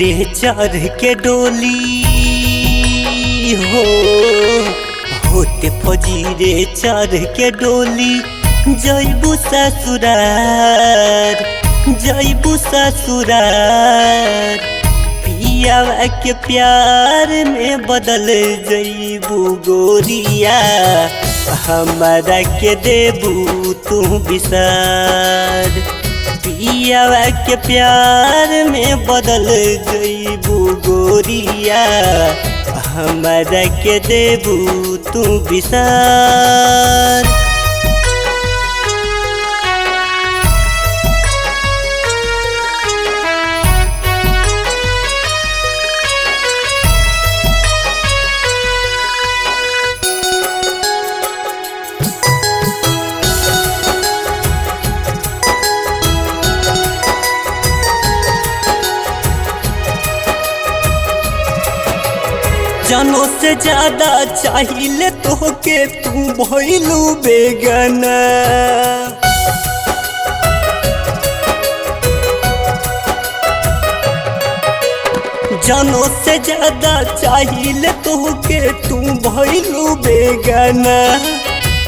फजीरे चढ़ के डोली हो, होते फजीरे चढ़ के डोली जइबू ससुरार, जइबू ससुरार। पियावा के प्यार में बदल जइबू गोरिया, हमारा के देबू तू बिसार। पियावा के प्यार में बदल जइबू गोरिया, हमारा के देबू तू बिसार। जानो से ज्यादा चाहिए तोहके, तू भइलू बेगाना। जानो से ज्यादा चाहिए तोहके, तू भइलू बेगाना।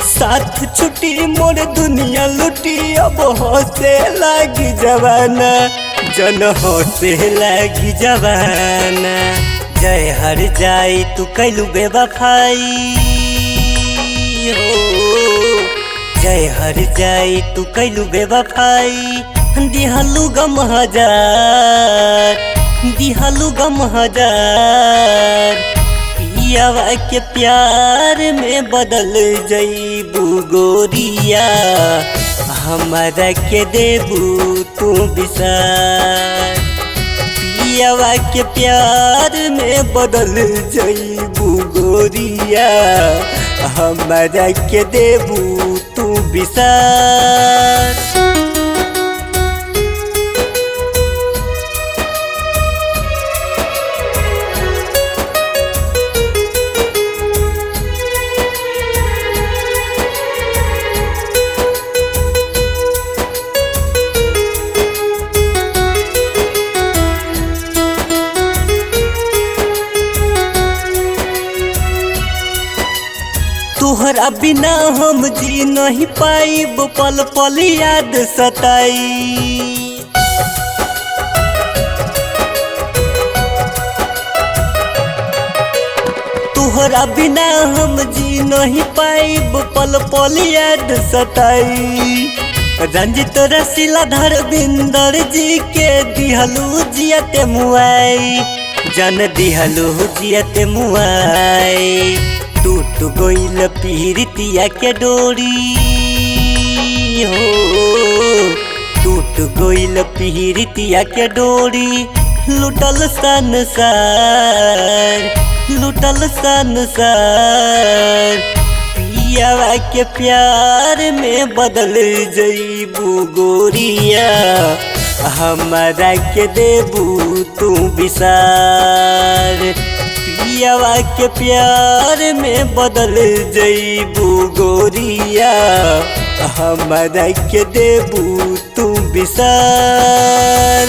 साथ छुट्टी मोर दुनिया लुटी, अब हंसे लागी जवाना, जन हंसे लागी जवाना। जय हर जाई तू कैलू बेवफाई हो, जय हर जाई तू कैलू बेवफाई। दिहलू गम हजार, दिहलू गम हजार। पियावा के प्यार में बदल जइबू गोरिया, हमारा के देबू तू बिसार। पियावा के प्यार में बदल जइबू गोरिया, हमारा के देबू तू बिसार। तोहरा बिना हम जी नहीं पाइब, पल पल याद सताई। तोहरा बिना हम जी नहीं पाइब, पल पल याद सताई। रंजित रसीला धरविंदर जी के दिहलू जियते मुआई, जन दिहलू जियते मुआई। टूट गइल पीरितिया के डोरी हो, टूट गइल पीरितिया के डोरी। लुटल संसार, लुटल संसार। पियावा के प्यार में बदल जइबू गोरिया, हमारा के देबू तू बिसार। पियावा के प्यार में बदल जइबू गोरिया, हमारा के देबू तू बिसार।